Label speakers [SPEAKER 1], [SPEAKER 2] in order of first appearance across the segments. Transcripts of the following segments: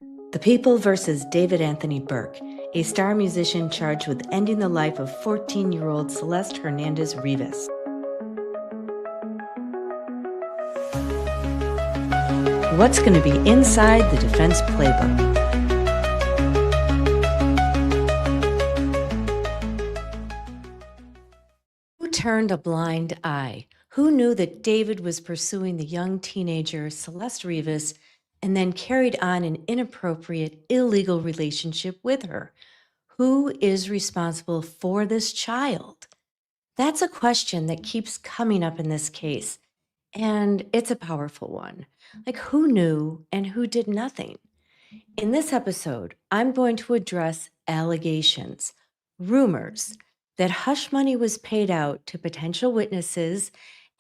[SPEAKER 1] The People versus David Anthony Burke, a star musician charged with ending the life of 14-year-old Celeste Hernandez Rivas. What's going to be inside the defense playbook? Who turned a blind eye? Who knew that David was pursuing the young teenager Celeste Rivas and then carried on an inappropriate, illegal relationship with her? Who is responsible for this child? That's a question that keeps coming up in this case, and it's a powerful one. Like, who knew and who did nothing? In this episode, I'm going to address allegations, rumors that hush money was paid out to potential witnesses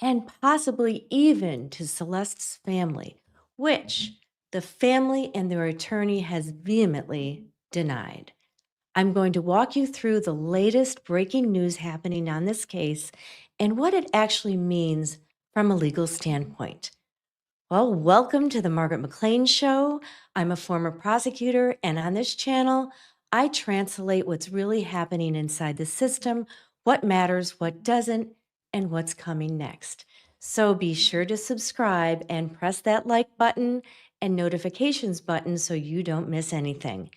[SPEAKER 1] and possibly even to Celeste's family, which the family and their attorney has vehemently denied. I'm going to walk you through the latest breaking news happening on this case and what it actually means from a legal standpoint. Well, welcome to the Margaret McLean Show. I'm a former prosecutor, and on this channel, I translate what's really happening inside the system, what matters, what doesn't, and what's coming next. So be sure to subscribe and press that like button and notifications button so you don't miss anything.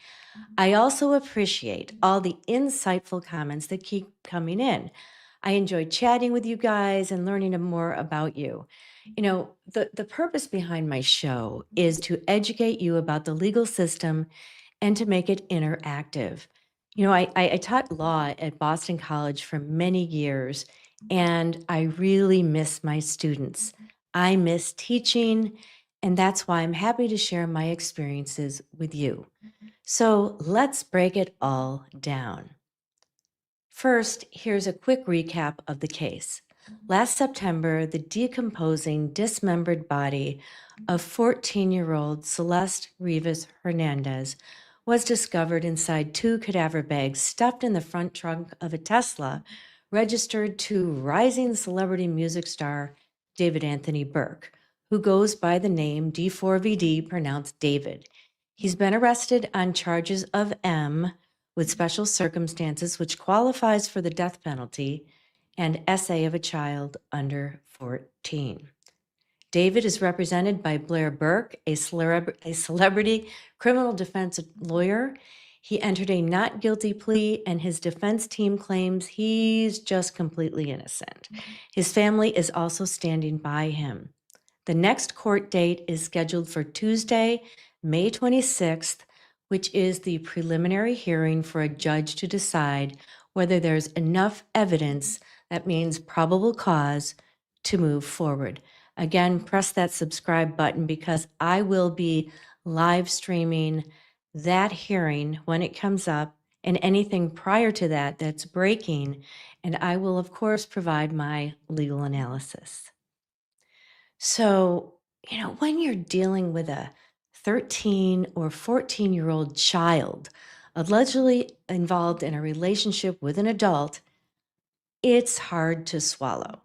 [SPEAKER 1] I also appreciate all the insightful comments that keep coming in. I enjoy chatting with you guys and learning more about you. You know, the purpose behind my show is to educate you about the legal system and to make it interactive. You know, I taught law at Boston College for many years, and I really miss my students. I miss teaching, and that's why I'm happy to share my experiences with you. So let's break it all down. First, here's a quick recap of the case. Last September, the decomposing, dismembered body of 14-year-old Celeste Rivas Hernandez was discovered inside 2 cadaver bags stuffed in the front trunk of a Tesla registered to rising celebrity music star David Anthony Burke, who goes by the name D4VD, pronounced David. He's been arrested on charges of M with special circumstances, which qualifies for the death penalty, and SA of a child under 14. David is represented by Blair Burke, a celebrity criminal defense lawyer. He entered a not guilty plea, and his defense team claims he's just completely innocent. His family is also standing by him. The next court date is scheduled for Tuesday, May 26th, which is the preliminary hearing for a judge to decide whether there's enough evidence, that means probable cause, to move forward. Again, press that subscribe button because I will be live streaming that hearing when it comes up and anything prior to that that's breaking, and I will, of course, provide my legal analysis. So, you know, when you're dealing with a 13 or 14-year-old child allegedly involved in a relationship with an adult, it's hard to swallow.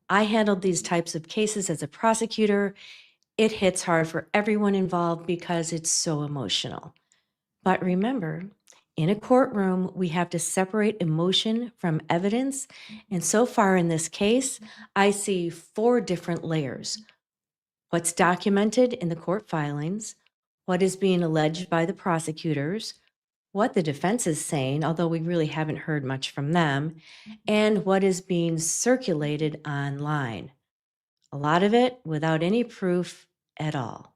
[SPEAKER 1] I handled these types of cases as a prosecutor. It hits hard for everyone involved because it's so emotional. But remember, in a courtroom, we have to separate emotion from evidence. And so far in this case, I see 4 different layers. What's documented in the court filings, what is being alleged by the prosecutors, what the defense is saying, although we really haven't heard much from them, and what is being circulated online. A lot of it without any proof at all.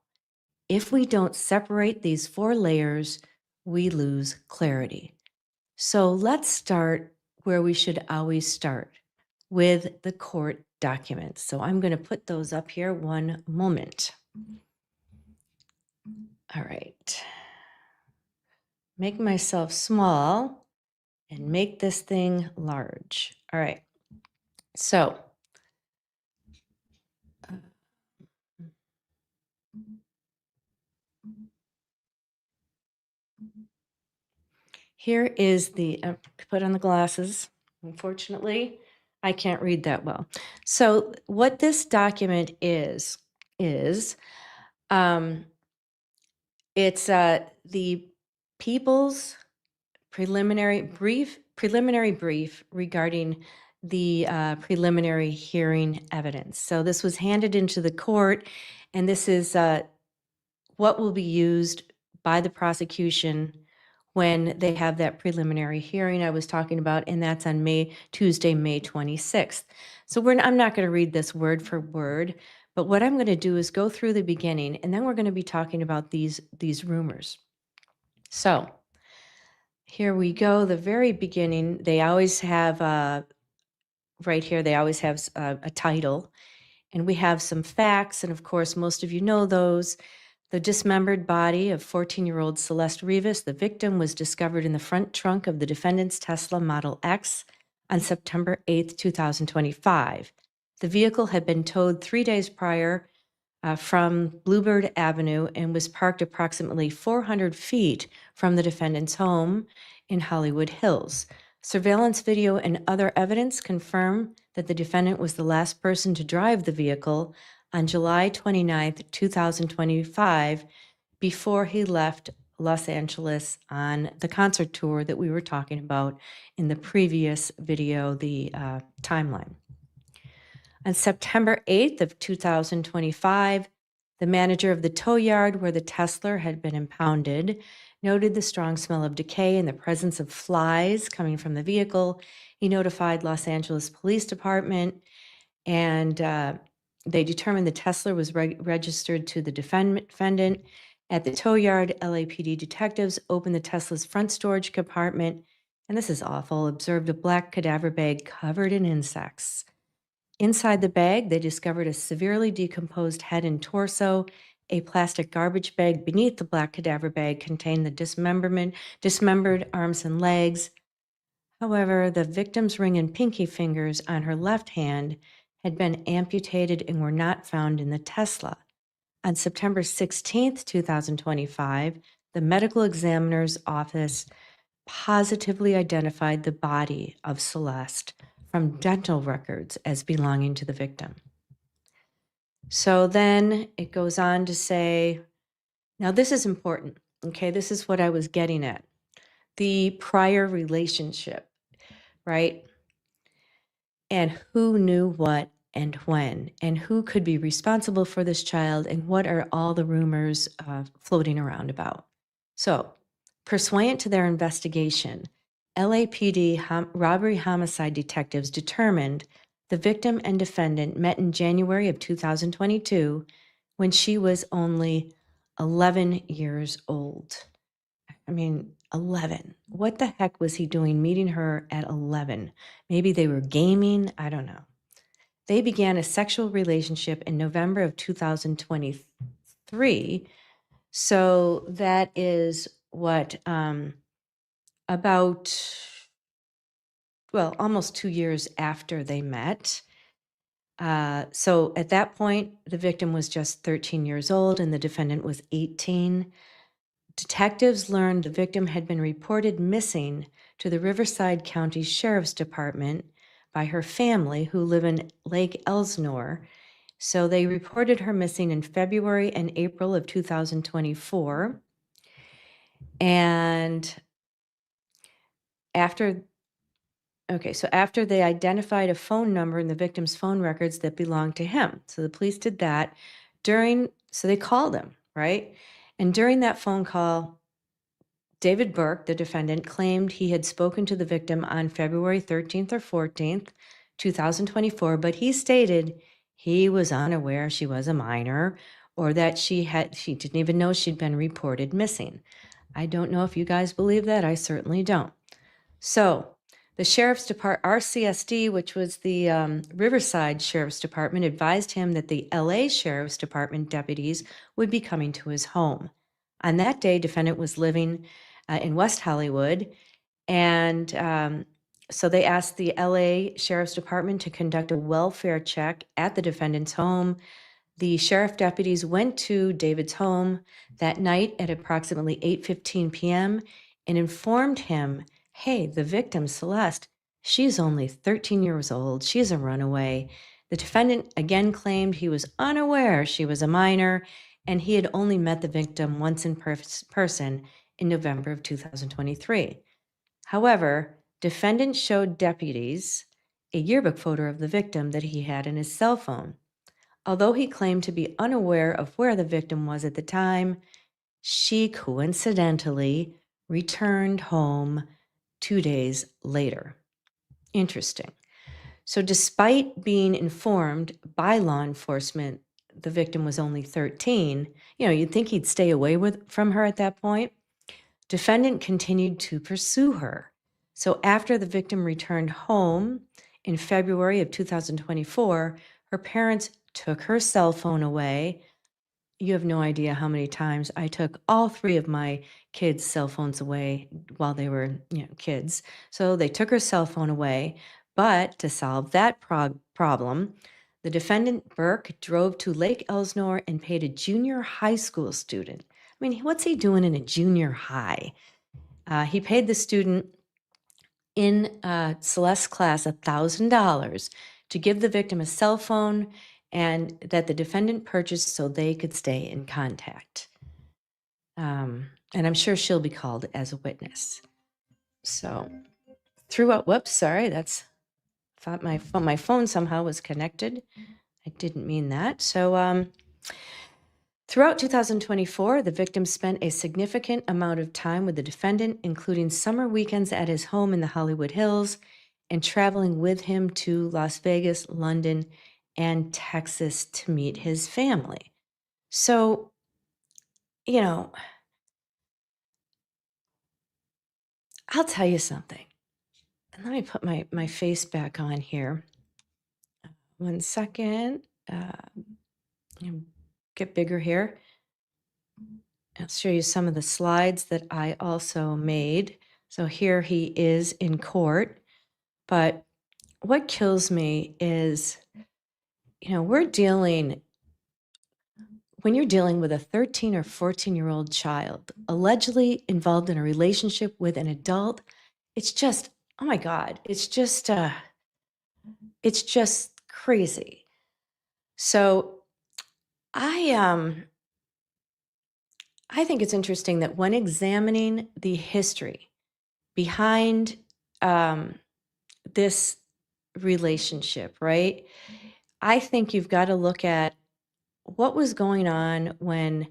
[SPEAKER 1] If we don't separate these 4 layers, we lose clarity. So let's start where we should always start, with the court documents. So I'm going to put those up here one moment. All right. Make myself small and make this thing large. All right. So here is the, put on the glasses. Unfortunately, I can't read that well. So what this document is It's the people's preliminary brief regarding the preliminary hearing evidence. So this was handed into the court, and this is what will be used by the prosecution when they have that preliminary hearing I was talking about, and that's on Tuesday, May 26th. So I'm not going to read this word for word, but what I'm going to do is go through the beginning, and then we're going to be talking about these rumors. So here we go. The very beginning, they always have right here. They always have a title, and we have some facts, and of course, most of you know those. The dismembered body of 14-year-old Celeste Rivas, the victim, was discovered in the front trunk of the defendant's Tesla Model X on September 8, 2025. The vehicle had been towed 3 days prior from Bluebird Avenue and was parked approximately 400 feet from the defendant's home in Hollywood Hills. Surveillance video and other evidence confirm that the defendant was the last person to drive the vehicle on July 29, 2025, before he left Los Angeles on the concert tour that we were talking about in the previous video, the timeline. On September 8th of 2025, the manager of the tow yard where the Tesla had been impounded noted the strong smell of decay and the presence of flies coming from the vehicle. He notified Los Angeles Police Department, and they determined the Tesla was registered to the defendant. At the tow yard, LAPD detectives opened the Tesla's front storage compartment, and this is awful, observed a black cadaver bag covered in insects. Inside the bag, they discovered a severely decomposed head and torso. A plastic garbage bag beneath the black cadaver bag contained the dismembered arms and legs. However, the victim's ring and pinky fingers on her left hand had been amputated and were not found in the Tesla. On September 16th, 2025, the medical examiner's office positively identified the body of Celeste from dental records as belonging to the victim. So then it goes on to say, now this is important, okay? This is what I was getting at. The prior relationship, right? And who knew what and when, and who could be responsible for this child, and what are all the rumors floating around about. So, pursuant to their investigation, LAPD robbery homicide detectives determined the victim and defendant met in January of 2022 when she was only 11 years old. I mean, 11. What the heck was he doing meeting her at 11? Maybe they were gaming. I don't know. They began a sexual relationship in November of 2023. So that is what, almost 2 years after they met. So at that point, the victim was just 13 years old and the defendant was 18. Detectives learned the victim had been reported missing to the Riverside County Sheriff's Department by her family, who live in Lake Elsinore. So they reported her missing in February and April of 2024. And after they identified a phone number in the victim's phone records that belonged to him. So the police did that. So they called him, right? And during that phone call, David Burke, the defendant, claimed he had spoken to the victim on February 13th or 14th, 2024, but he stated he was unaware she was a minor or that she didn't even know she'd been reported missing. I don't know if you guys believe that. I certainly don't. So the Sheriff's Department, RCSD, which was the Riverside Sheriff's Department, advised him that the LA Sheriff's Department deputies would be coming to his home. On that day, defendant was living in West Hollywood, and so they asked the LA Sheriff's Department to conduct a welfare check at the defendant's home. The sheriff deputies went to David's home that night at approximately 8:15 p.m. and informed him, hey, the victim, Celeste, she's only 13 years old. She's a runaway. The defendant again claimed he was unaware she was a minor and he had only met the victim once in person in November of 2023. However, defendant showed deputies a yearbook photo of the victim that he had in his cell phone. Although he claimed to be unaware of where the victim was at the time, she coincidentally returned home 2 days later. Interesting. So, despite being informed by law enforcement the victim was only 13, you'd think he'd stay away from her at that point. Defendant continued to pursue her. So, after the victim returned home in February of 2024, her parents took her cell phone away. You have no idea how many times I took all three of my kids' cell phones away while they were, kids. So they took her cell phone away. But to solve that problem, the defendant, Burke, drove to Lake Elsinore and paid a junior high school student. I mean, what's he doing in a junior high? He paid the student in Celeste's class $1,000 to give the victim a cell phone and that the defendant purchased so they could stay in contact. And I'm sure she'll be called as a witness. So whoops, sorry, thought my phone somehow was connected. I didn't mean that. So throughout 2024, the victim spent a significant amount of time with the defendant, including summer weekends at his home in the Hollywood Hills and traveling with him to Las Vegas, London, and Texas to meet his family. So, I'll tell you something. Let me put my face back on here. 1 second. Get bigger here. I'll show you some of the slides that I also made. So here he is in court. But what kills me is, when you're dealing with a 13 or 14-year-old child allegedly involved in a relationship with an adult, it's just, oh my God, it's just crazy. So I think it's interesting that when examining the history behind this relationship, right? I think you've got to look at what was going on when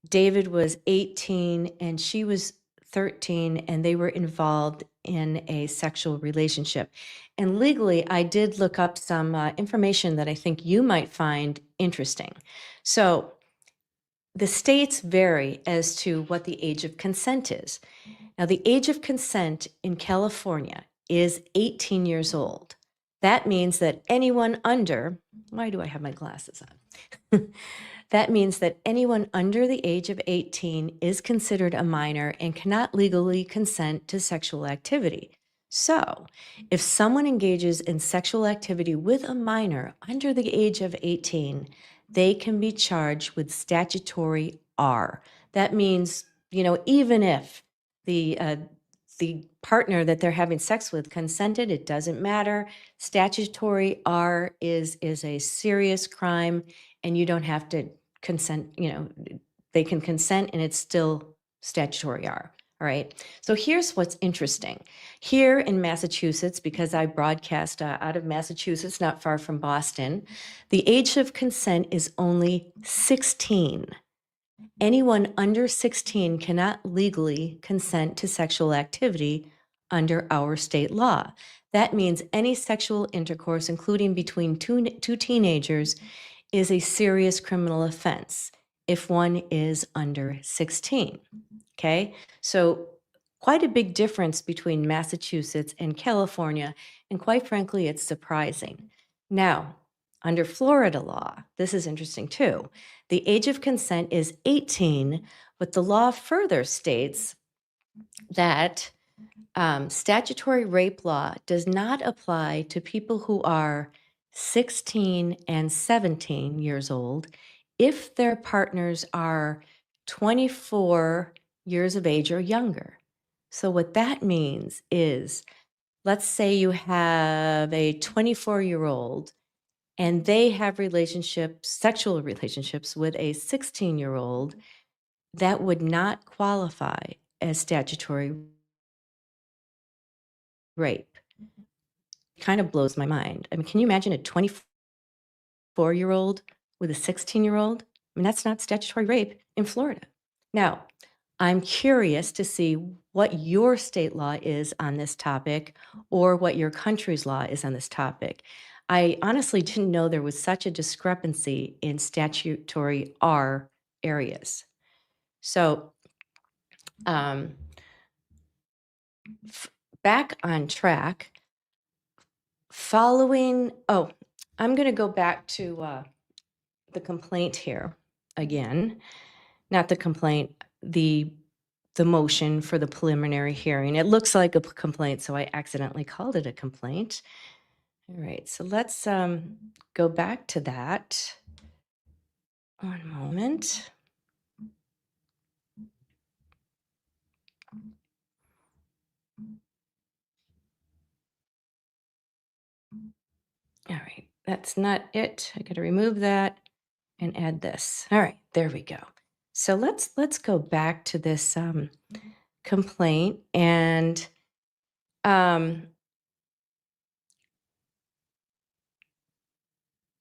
[SPEAKER 1] David was 18 and she was 13 and they were involved in a sexual relationship. And legally, I did look up some information that I think you might find interesting. So the states vary as to what the age of consent is. Now, the age of consent in California is 18 years old. That means that anyone under, why do I have my glasses on? That means that anyone under the age of 18 is considered a minor and cannot legally consent to sexual activity. So, if someone engages in sexual activity with a minor under the age of 18, they can be charged with statutory R. That means, even if the partner that they're having sex with consented, it doesn't matter. Statutory R is a serious crime, and you don't have to consent. They can consent, and it's still statutory R. All right. So here's what's interesting. Here in Massachusetts, because I broadcast out of Massachusetts, not far from Boston, the age of consent is only 16. Anyone under 16 cannot legally consent to sexual activity under our state law. That means any sexual intercourse, including between two teenagers, is a serious criminal offense if one is under 16. Okay, so quite a big difference between Massachusetts and California, and quite frankly, it's surprising. Now, under Florida law, this is interesting too. The age of consent is 18, but the law further states that statutory rape law does not apply to people who are 16 and 17 years old if their partners are 24 years of age or younger. So what that means is, let's say you have a 24-year-old and they have relationships, sexual relationships with a 16-year-old, that would not qualify as statutory rape. Kind of blows my mind. I mean, can you imagine a 24-year-old with a 16-year-old? I mean, that's not statutory rape in Florida. Now, I'm curious to see what your state law is on this topic or what your country's law is on this topic. I honestly didn't know there was such a discrepancy in statutory R areas. So, um, back on track, I'm going to go back to the complaint here again. Not the complaint, the motion for the preliminary hearing. It looks like a complaint, so I accidentally called it a complaint. All right, so let's go back to that. One moment. All right, that's not it. I got to remove that and add this. All right, there we go. So let's go back to this complaint and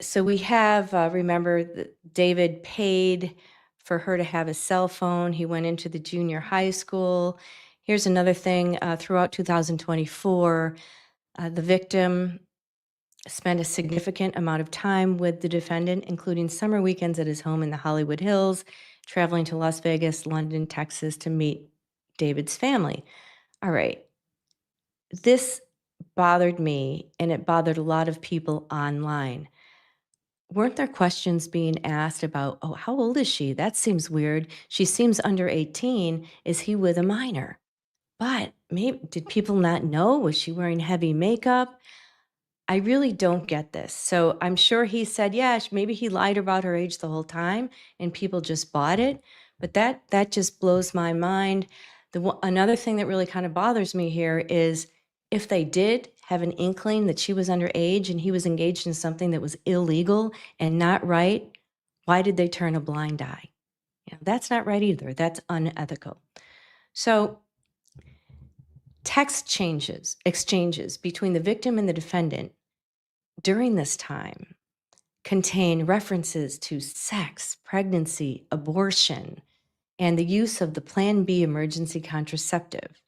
[SPEAKER 1] so we have, remember, David paid for her to have a cell phone. He went into the junior high school. Here's another thing, throughout 2024, the victim spent a significant amount of time with the defendant, including summer weekends at his home in the Hollywood Hills, traveling to Las Vegas, London, Texas to meet David's family. All right. This bothered me, and it bothered a lot of people online. Weren't there questions being asked about, oh, how old is she? That seems weird. She seems under 18. Is he with a minor? But maybe, did people not know? Was she wearing heavy makeup? I really don't get this. So I'm sure he said, yeah, maybe he lied about her age the whole time and people just bought it. But that just blows my mind. Another thing that really kind of bothers me here is if they did have an inkling that she was underage and he was engaged in something that was illegal and not right, why did they turn a blind eye? Yeah, that's not right either. That's unethical. So text exchanges between the victim and the defendant during this time contain references to sex, pregnancy, abortion, and the use of the Plan B emergency contraceptive.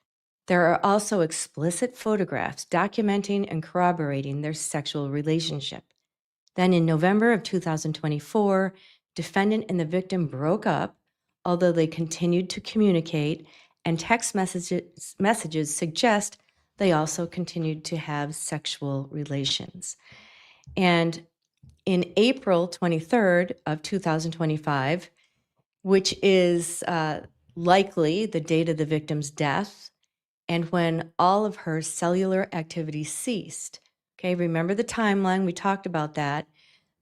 [SPEAKER 1] There are also explicit photographs documenting and corroborating their sexual relationship. Then in November of 2024, defendant and the victim broke up, although they continued to communicate, and text messages suggest they also continued to have sexual relations. And in April 23rd of 2025, which is likely the date of the victim's death, and when all of her cellular activity ceased. Okay, remember the timeline, we talked about that.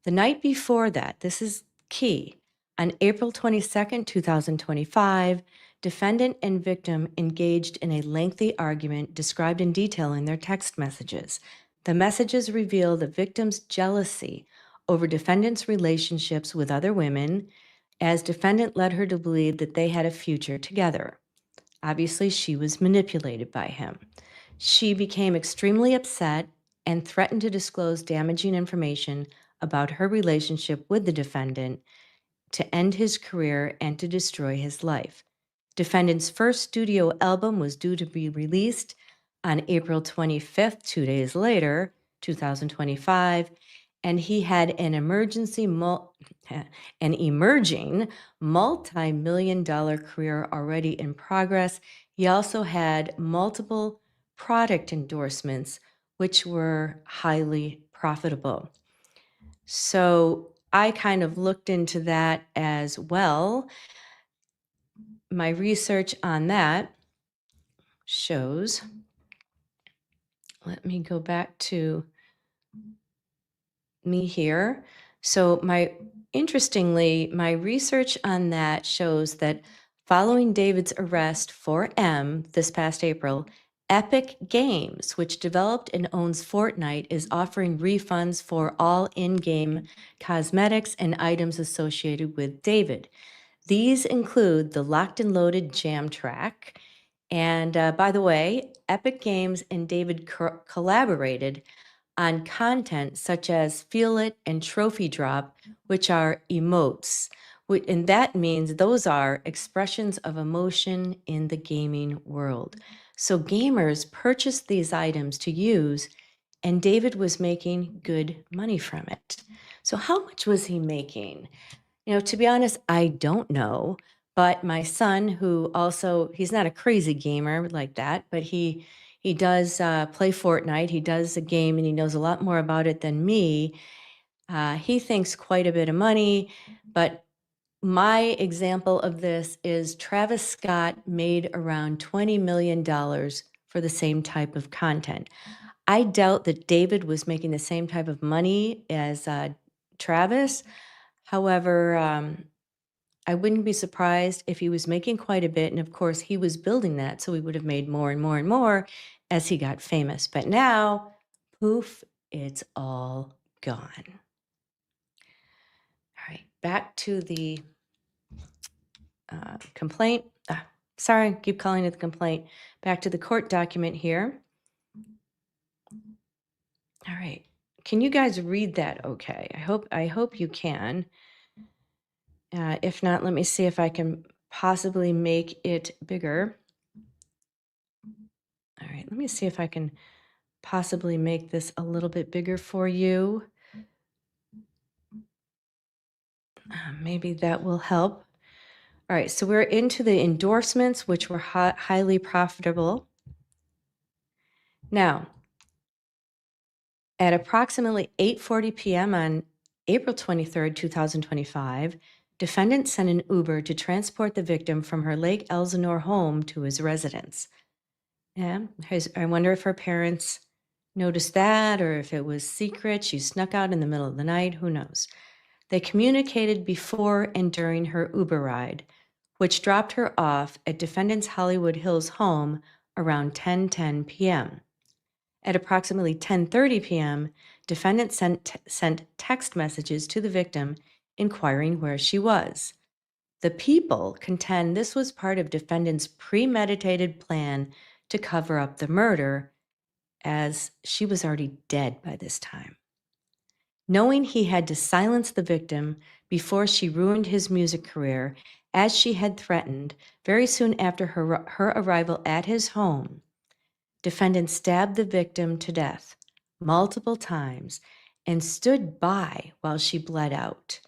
[SPEAKER 1] The night before that, this is key, on April 22nd, 2025, defendant and victim engaged in a lengthy argument described in detail in their text messages. The messages reveal the victim's jealousy over defendant's relationships with other women, as defendant led her to believe that they had a future together. Obviously, she was manipulated by him. She became extremely upset and threatened to disclose damaging information about her relationship with the defendant to end his career and to destroy his life. Defendant's first studio album was due to be released on April 25th, 2 days later, 2025, and he had an emerging multi-million-dollar career already in progress. He also had multiple product endorsements, which were highly profitable. So I kind of looked into that as well. My research on that shows, let me go back to me here. So interestingly, my research on that shows that following David's arrest for M this past April, Epic Games, which developed and owns Fortnite, is offering refunds for all in-game cosmetics and items associated with David. These include the locked and loaded jam track. And by the way, Epic Games and David collaborated on content such as Feel It and Trophy Drop, which are emotes. And that means those are expressions of emotion in the gaming world. So gamers purchased these items to use, and David was making good money from it. So how much was he making? To be honest, I don't know. But my son, who also, he's not a crazy gamer like that, but he does play Fortnite. He does a game, and he knows a lot more about it than me. He thinks quite a bit of money, but my example of this is Travis Scott made around $20 million for the same type of content. I doubt that David was making the same type of money as Travis. However, I wouldn't be surprised if he was making quite a bit. And of course, he was building that. So he would have made more and more and more as he got famous. But now, poof, it's all gone. All right, back to the complaint. Sorry, keep calling it the complaint. Back to the court document here. All right. Can you guys read that okay? I hope you can. If not, let me see if I can possibly make it bigger. All right, let me see if I can possibly make this a little bit bigger for you. Maybe that will help. All right, so we're into the endorsements, which were highly profitable. Now, at approximately 8:40 p.m. on April 23rd, 2025, defendant sent an Uber to transport the victim from her Lake Elsinore home to his residence. Yeah, I wonder if her parents noticed that or if it was secret. She snuck out in the middle of the night. Who knows? They communicated before and during her Uber ride, which dropped her off at defendant's Hollywood Hills home around 10:10 p.m. At approximately 10:30 p.m., defendant sent text messages to the victim inquiring where she was. The people contend this was part of defendant's premeditated plan to cover up the murder, as she was already dead by this time. Knowing he had to silence the victim before she ruined his music career, as she had threatened, very soon after her arrival at his home, defendant stabbed the victim to death multiple times and stood by while she bled out.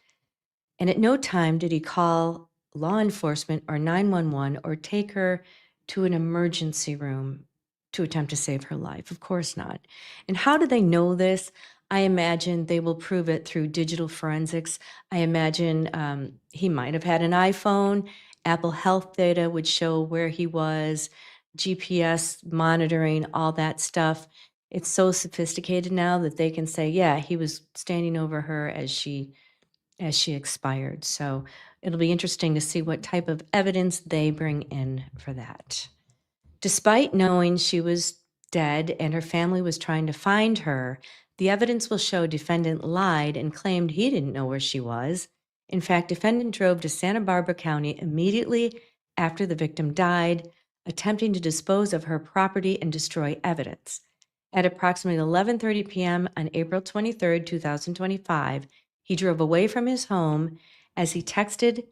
[SPEAKER 1] And at no time did he call law enforcement or 911 or take her to an emergency room to attempt to save her life. Of course not. And how do they know this? I imagine they will prove it through digital forensics. I imagine he might have had an iPhone. Apple Health data would show where he was, GPS monitoring, all that stuff. It's so sophisticated now that they can say, yeah, he was standing over her as she expired. So it'll be interesting to see what type of evidence they bring in for that. Despite knowing she was dead and her family was trying to find her, the evidence will show defendant lied and claimed he didn't know where she was. In fact, defendant drove to Santa Barbara County immediately after the victim died, attempting to dispose of her property and destroy evidence. At approximately 11:30 p.m. on April 23rd, 2025, he drove away from his home as he texted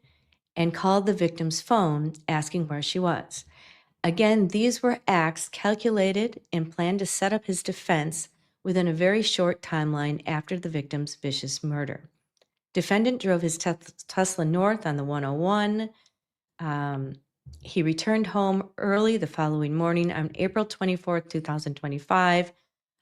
[SPEAKER 1] and called the victim's phone asking where she was. Again, these were acts calculated and planned to set up his defense within a very short timeline after the victim's vicious murder. Defendant drove his Tesla north on the 101. He returned home early the following morning on April 24th, 2025,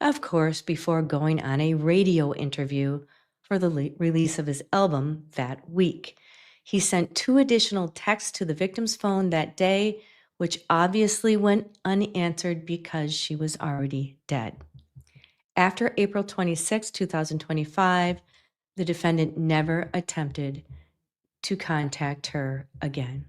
[SPEAKER 1] of course, before going on a radio interview for the release of his album that week. He sent 2 additional texts to the victim's phone that day, which obviously went unanswered because she was already dead. After April 26, 2025, the defendant never attempted to contact her again.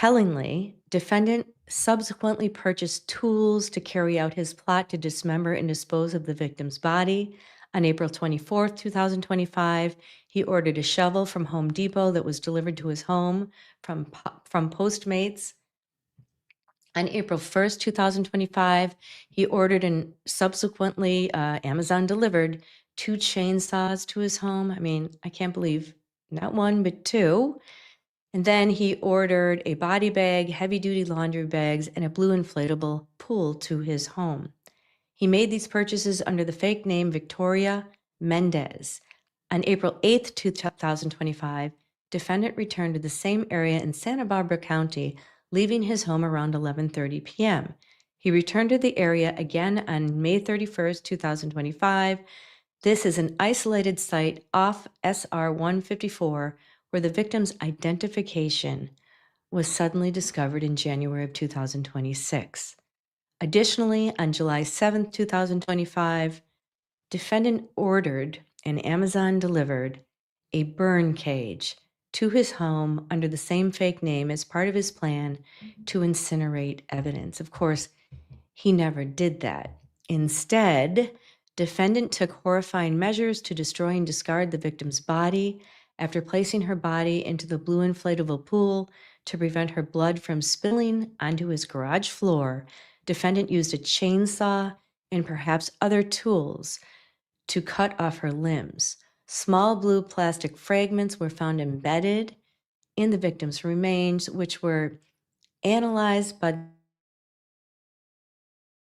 [SPEAKER 1] Tellingly, defendant subsequently purchased tools to carry out his plot to dismember and dispose of the victim's body. On April 24th, 2025, he ordered a shovel from Home Depot that was delivered to his home from Postmates. On April 1st, 2025, he ordered and subsequently Amazon delivered 2 chainsaws to his home. I mean, I can't believe not one, but 2. And then he ordered a body bag, heavy-duty laundry bags, and a blue inflatable pool to his home. He made these purchases under the fake name Victoria Mendez. On April 8th, 2025, defendant returned to the same area in Santa Barbara County, leaving his home around 11:30 p.m. He returned to the area again on May 31st, 2025. This is an isolated site off SR 154 where the victim's identification was suddenly discovered in January of 2026. Additionally, on July 7th, 2025, defendant ordered and Amazon delivered a burn cage to his home under the same fake name as part of his plan to incinerate evidence. Of course, he never did that. Instead, defendant took horrifying measures to destroy and discard the victim's body. After placing her body into the blue inflatable pool to prevent her blood from spilling onto his garage floor, defendant used a chainsaw and perhaps other tools to cut off her limbs. Small blue plastic fragments were found embedded in the victim's remains, which were analyzed by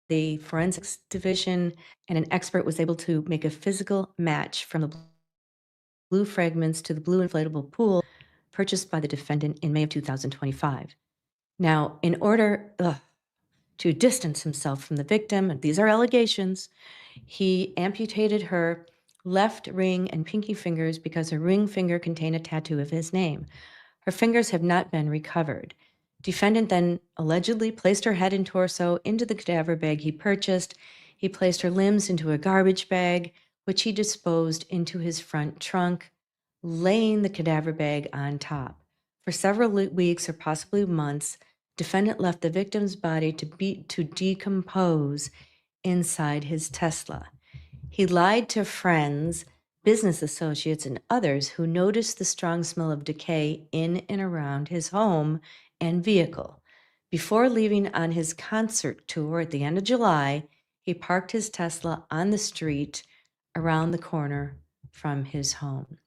[SPEAKER 1] the forensics division, and an expert was able to make a physical match from the blue fragments to the blue inflatable pool purchased by the defendant in May of 2025. Now, in order to distance himself from the victim, and these are allegations, he amputated her left ring and pinky fingers because her ring finger contained a tattoo of his name. Her fingers have not been recovered. Defendant then allegedly placed her head and torso into the cadaver bag he purchased. He placed her limbs into a garbage bag, which he disposed into his front trunk, laying the cadaver bag on top. For several weeks or possibly months, defendant left the victim's body to decompose inside his Tesla. He lied to friends, business associates, and others who noticed the strong smell of decay in and around his home and vehicle. Before leaving on his concert tour at the end of July, he parked his Tesla on the street around the corner from his home.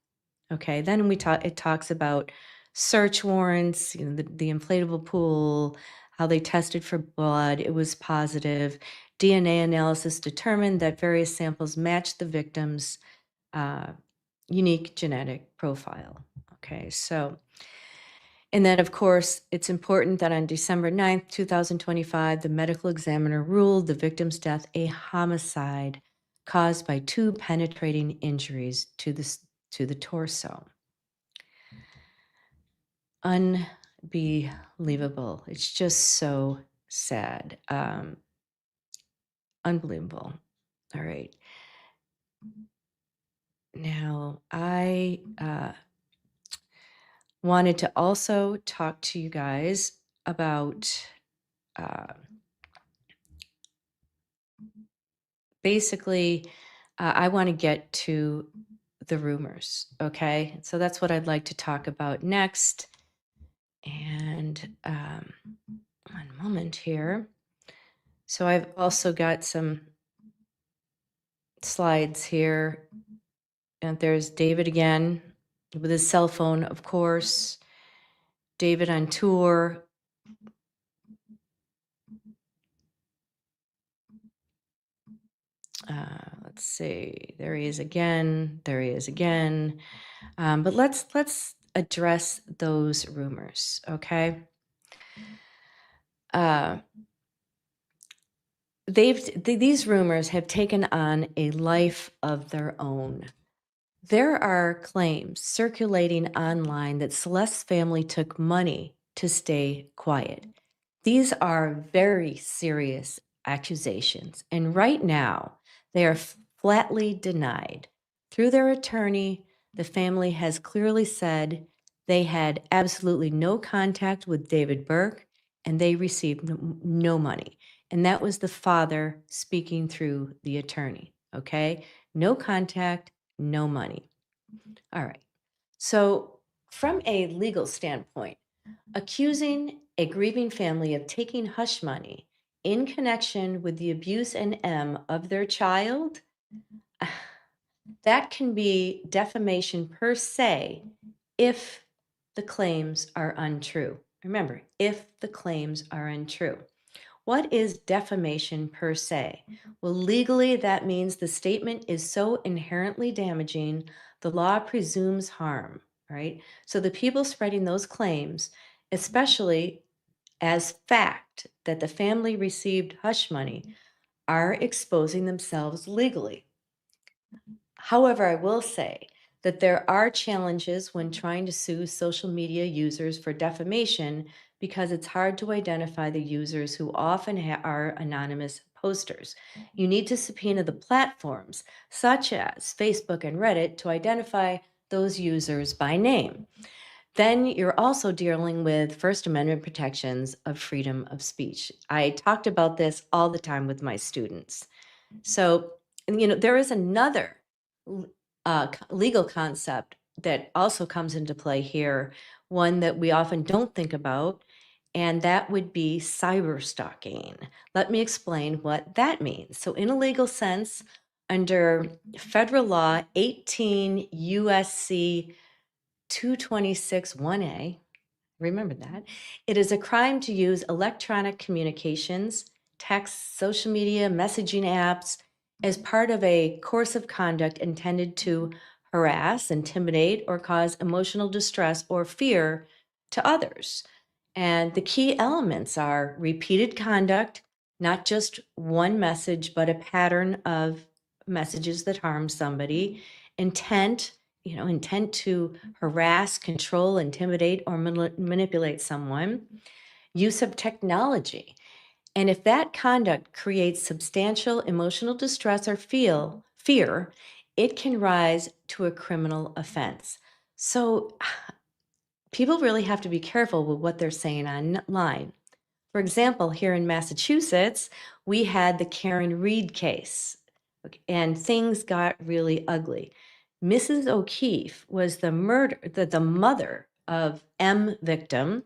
[SPEAKER 1] Okay, then it talks about search warrants, the inflatable pool, how they tested for blood, it was positive. DNA analysis determined that various samples matched the victim's unique genetic profile. Okay, so, and then of course, it's important that on December 9th, 2025, the medical examiner ruled the victim's death a homicide caused by 2 penetrating injuries to the torso. Unbelievable. It's just so sad. Unbelievable. All right. Now, I wanted to also talk to you guys about basically, I want to get to the rumors. Okay. So that's what I'd like to talk about next. And one moment here. So I've also got some slides here. And there's David again with his cell phone, of course. David on tour. Let's see. There he is again. There he is again. But let's address those rumors, okay? These rumors have taken on a life of their own. There are claims circulating online that Celeste's family took money to stay quiet. These are very serious accusations, and right now they are flatly denied. Through their attorney, the family has clearly said They had absolutely no contact with David Burke, and they received no money. And that was the father speaking through the attorney. Okay. No contact, no money. All right. So, from a legal standpoint, accusing a grieving family of taking hush money in connection with the abuse and of their child, that can be defamation per se if the claims are untrue. Remember, if the claims are untrue. What is defamation per se? Well, legally, that means the statement is so inherently damaging, the law presumes harm, right? So the people spreading those claims, especially as fact that the family received hush money, are exposing themselves legally. However, I will say that there are challenges when trying to sue social media users for defamation because it's hard to identify the users who often are anonymous posters. You need to subpoena the platforms, such as Facebook and Reddit, to identify those users by name. Then you're also dealing with First Amendment protections of freedom of speech. I talked about this all the time with my students. So, there is another legal concept that also comes into play here, one that we often don't think about, and that would be cyberstalking. Let me explain what that means. So, in a legal sense, under federal law 18 USC 226 1A, remember that. It is a crime to use electronic communications, text, social media, messaging apps as part of a course of conduct intended to harass, intimidate, or cause emotional distress or fear to others. And the key elements are repeated conduct, not just one message, but a pattern of messages that harm somebody, intent, intent to harass, control, intimidate, or manipulate someone, use of technology. And if that conduct creates substantial emotional distress or fear, it can rise to a criminal offense. So people really have to be careful with what they're saying online. For example, here in Massachusetts, we had the Karen Reed case, and things got really ugly. Mrs. O'Keefe was the mother of M victim,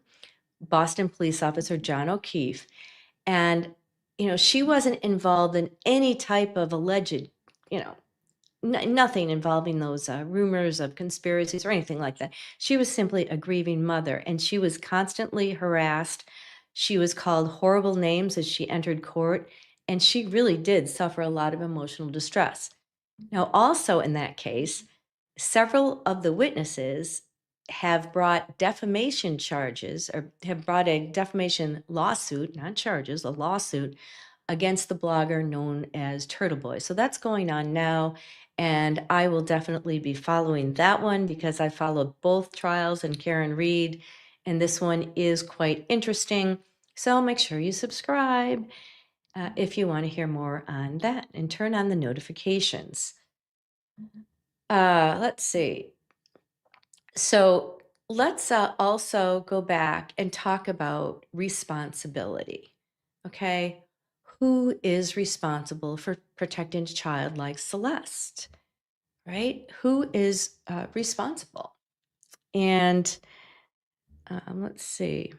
[SPEAKER 1] Boston police officer John O'Keefe, and she wasn't involved in any type of alleged, you know, nothing involving those rumors of conspiracies or anything like that. She was simply a grieving mother, and she was constantly harassed. She was called horrible names as she entered court, and she really did suffer a lot of emotional distress. Now, also in that case, several of the witnesses have brought defamation charges or have brought a defamation lawsuit, not charges, a lawsuit against the blogger known as Turtle Boy. So that's going on now. And I will definitely be following that one because I followed both trials and Karen Reed. And this one is quite interesting. So make sure you subscribe if you want to hear more on that and turn on the notifications. Let's see. So let's also go back and talk about responsibility. Okay. Who is responsible for protecting a child like Celeste? Right? Who is responsible? And let's see.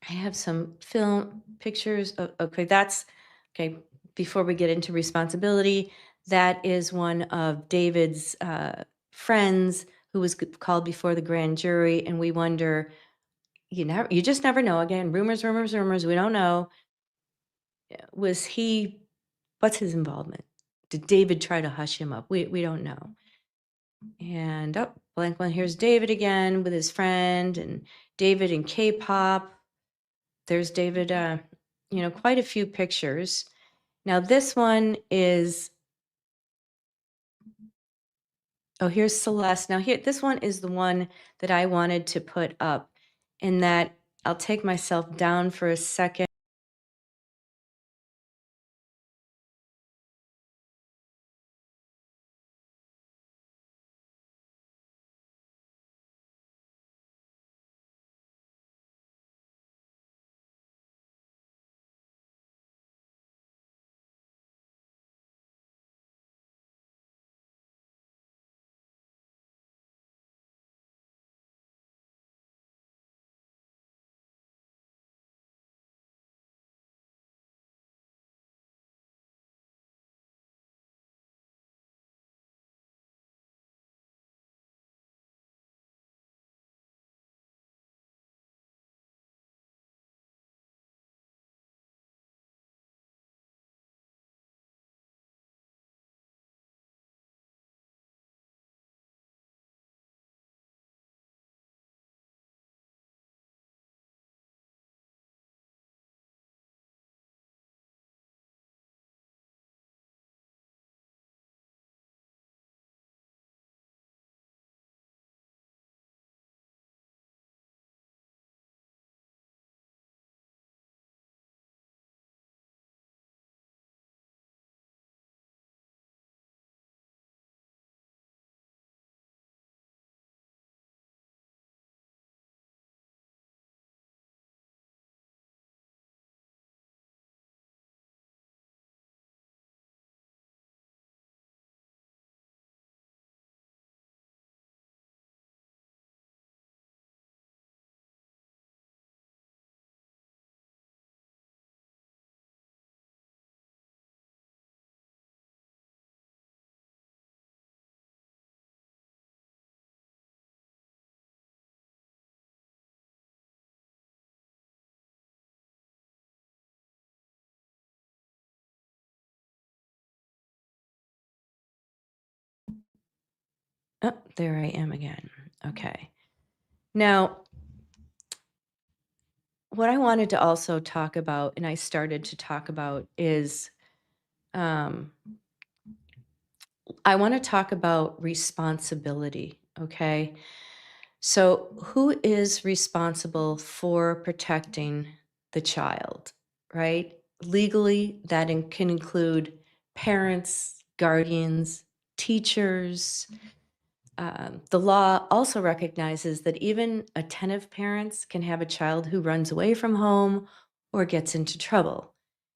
[SPEAKER 1] I have some film pictures. Okay, that's okay. Before we get into responsibility, that is one of David's friends who was called before the grand jury, and we wonder, you just never know. Again, rumors, rumors, rumors. We don't know. Was he? What's his involvement? Did David try to hush him up? We don't know. And blank one. Here's David again with his friend, and David in K-pop. There's David, quite a few pictures. Now this one is, here's Celeste. Now this one is the one that I wanted to put up, in that I'll take myself down for a second. Oh, there I am again. Okay. Now, what I wanted to also talk about, and I started to talk about, is um, I want to talk about responsibility. Okay. So, who is responsible for protecting the child, right? Legally, that can include parents, guardians, teachers. The law also recognizes that even attentive parents can have a child who runs away from home or gets into trouble.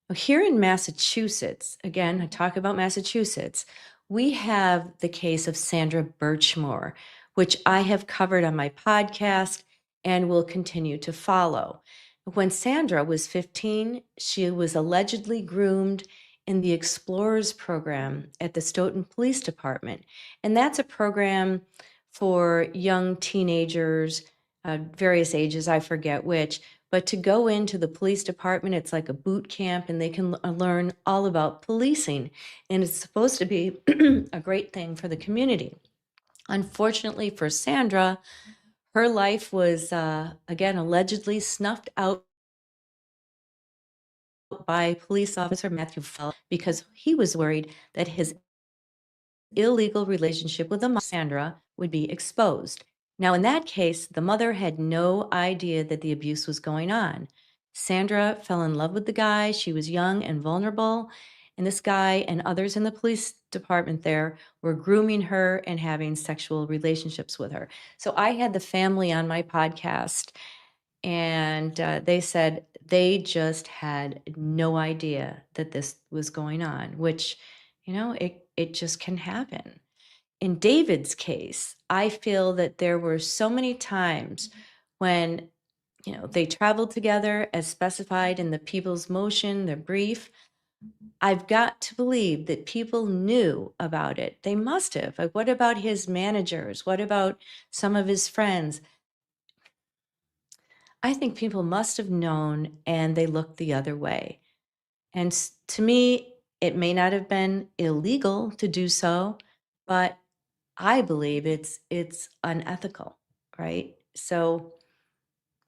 [SPEAKER 1] Now, here in Massachusetts, again, I talk about Massachusetts, we have the case of Sandra Birchmore, which I have covered on my podcast and will continue to follow. When Sandra was 15, she was allegedly groomed in the Explorers program at the Stoughton Police Department. And that's a program for young teenagers, various ages, I forget which, but to go into the police department, it's like a boot camp and they can learn all about policing. And it's supposed to be a great thing for the community. Unfortunately for Sandra, her life was, again, allegedly snuffed out by police officer Matthew Fell because he was worried that his illegal relationship with the mother, Sandra, would be exposed. Now, in that case, the mother had no idea that the abuse was going on. Sandra fell in love with the guy. She was young and vulnerable. And this guy and others in the police department there were grooming her and having sexual relationships with her. So I had the family on my podcast, and they said they just had no idea that this was going on, which, it just can happen. In David's case, I feel that there were so many times when, they traveled together as specified in the People's Motion, the brief. I've got to believe that people knew about it. They must have. Like, what about his managers? What about some of his friends? I think people must have known and they looked the other way. And to me, it may not have been illegal to do so, but I believe it's unethical, right? So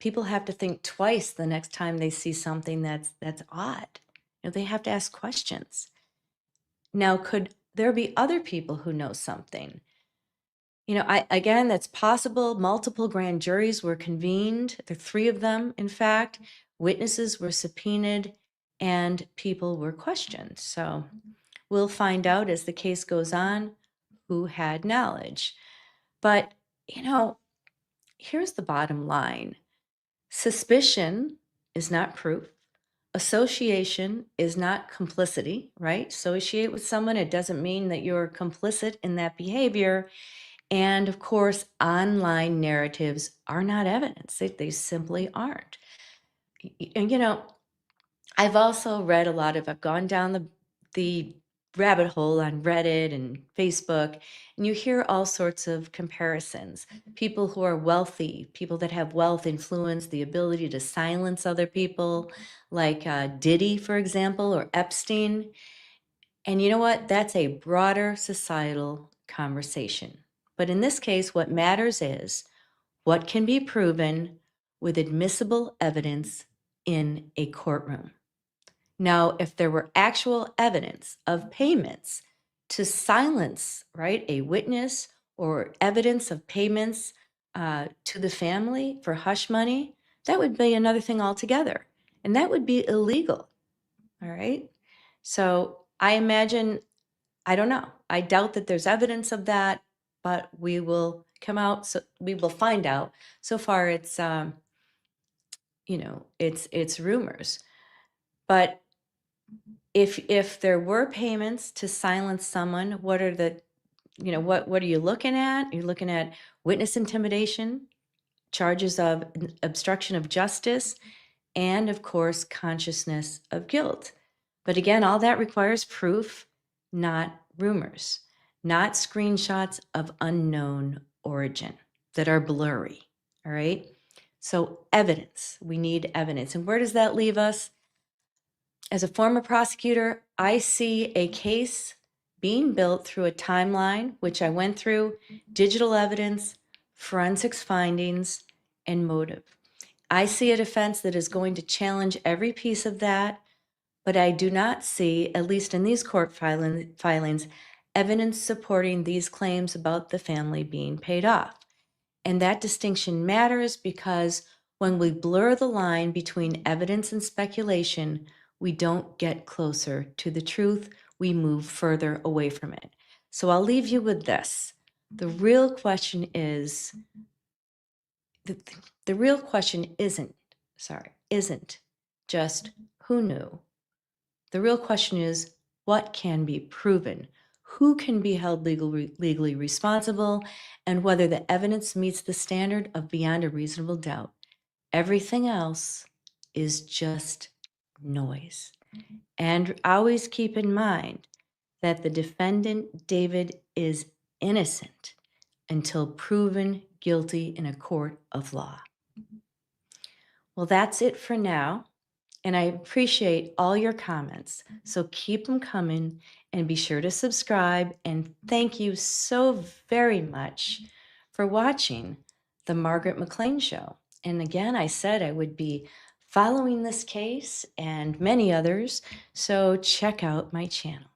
[SPEAKER 1] people have to think twice the next time they see something that's odd. They have to ask questions. Now, could there be other people who know something? Again, that's possible. Multiple grand juries were convened. There are three of them, in fact. Witnesses were subpoenaed and people were questioned. So we'll find out as the case goes on who had knowledge. But, here's the bottom line. Suspicion is not proof. Association is not complicity, right? Associate with someone, it doesn't mean that you're complicit in that behavior. And of course, online narratives are not evidence. They simply aren't. And I've also read I've gone down the rabbit hole on Reddit and Facebook, and you hear all sorts of comparisons. People who are wealthy, people that have wealth, influence, the ability to silence other people, like Diddy, for example, or Epstein. And you know what? That's a broader societal conversation. But in this case, what matters is what can be proven with admissible evidence in a courtroom. Now, if there were actual evidence of payments to silence, right, a witness or evidence of payments to the family for hush money, that would be another thing altogether. And that would be illegal. All right. So I imagine, I don't know. I doubt that there's evidence of that, but we will we will find out. So far, it's rumors. But if there were payments to silence someone, what are what are you looking at? You're looking at witness intimidation, charges of obstruction of justice, and of course, consciousness of guilt. But again, all that requires proof, not rumors, not screenshots of unknown origin that are blurry. All right. So, evidence, we need evidence. And where does that leave us? As a former prosecutor, I see a case being built through a timeline, which I went through, digital evidence, forensics findings, and motive. I see a defense that is going to challenge every piece of that, but I do not see, at least in these court filings, evidence supporting these claims about the family being paid off. And that distinction matters because when we blur the line between evidence and speculation, we don't get closer to the truth, we move further away from it. So I'll leave you with this. The real question is, the real question isn't just who knew. The real question is what can be proven, who can be held legally responsible, and whether the evidence meets the standard of beyond a reasonable doubt. Everything else is just noise. And always keep in mind that the defendant, David, is innocent until proven guilty in a court of law. Well, that's it for now. And I appreciate all your comments. So keep them coming and be sure to subscribe. And thank you so very much for watching the Margaret McLean Show. And again, I said I would be following this case and many others. So check out my channel.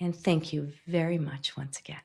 [SPEAKER 1] And thank you very much once again.